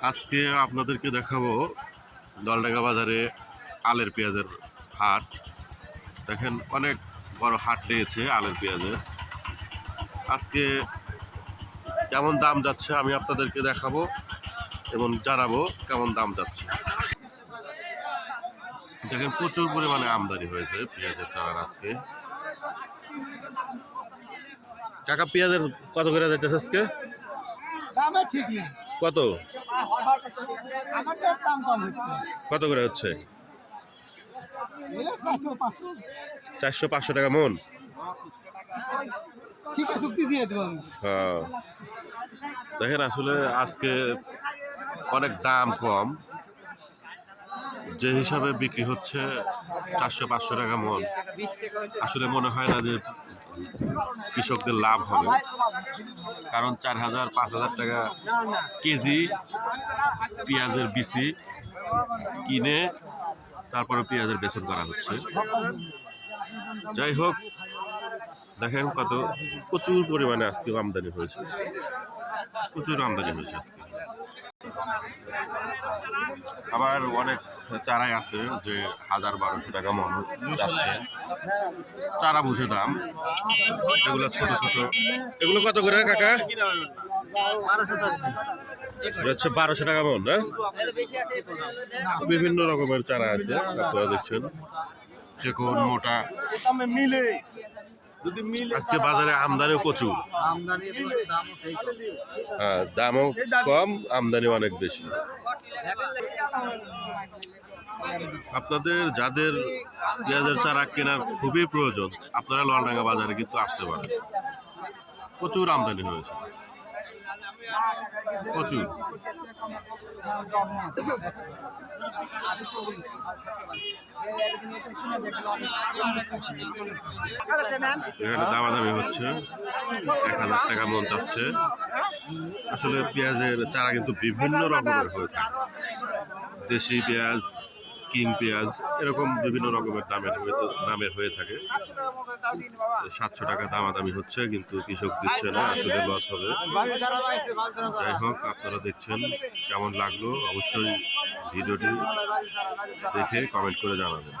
আজকে আপনাদেরকে দেখাবো দলডাঙ্গা বাজারে আলের পেঁয়াজের হাট। দেখেন অনেক বড় হাট লেগেছে আলের পেঁয়াজের। আজকে কেমন দাম যাচ্ছে আমি আপনাদেরকে দেখাবো এবং জানাবো কেমন দাম যাচ্ছে। দেখেন প্রচুর পরিমাণে আমদানি হয়েছে পেঁয়াজের চারার আজকে। কাকা পেঁয়াজের কত করে যাইতেছে আজকে? ঠিক নেই। কত কত করে হচ্ছে? 400-500 টাকা মন। হ্যাঁ, দেখেন আসলে আজকে অনেক দাম কম, যে হিসাবে বিক্রি হচ্ছে 400-500 টাকা মন। আসলে মনে হয় না যে কৃষকদের লাভ হবে, কারণ 4000-5000 টাকা কেজি পেঁয়াজের বিচি কিনে তারপরে পেঁয়াজের বেচন করা হচ্ছে। যাই হোক, দেখেন কত প্রচুর পরিমাণে আজকে আমদানি হয়েছে, প্রচুর আমদানি হয়েছে আজকে। আবার অনেক চারাই আছে যে 1000-1200 টাকা মন যাচ্ছে, চারা বুঝে দাম। এগুলো ছোট ছোট, এগুলো কত করে কাকা? হচ্ছে 1200 টাকা মন। না, বিভিন্ন রকমের চারা আছে, আপনারা দেখছেন চিকন মোটা। আজকে বাজারে আমদানি প্রচুর, হ্যাঁ দামও কম, আমদানি অনেক বেশি। আপনাদের যাদের পেঁয়াজের চারা কেনার খুবই প্রয়োজন, আপনারা লালডাঙ্গা বাজারে কিন্তু আসতে পারেন। প্রচুর আমদানি হয়েছে, প্রচুর। এখানে দামাদামি হচ্ছে, 1000 টাকা মন চাচ্ছে। আসলে পেঁয়াজের চারা কিন্তু বিভিন্ন রকমের হয়ে থাকে, দেশি পেঁয়াজ, কিং পেঁয়াজ, এরকম বিভিন্ন রকমের দামের হয়ে থাকে। 700 টাকা দামাদামি হচ্ছে, কিন্তু কৃষক দিচ্ছে না, আসলে লস হবে। যাই হোক, আপনারা দেখছেন, কেমন লাগলো অবশ্যই ভিডিওটি দেখে কমেন্ট করে জানাবেন।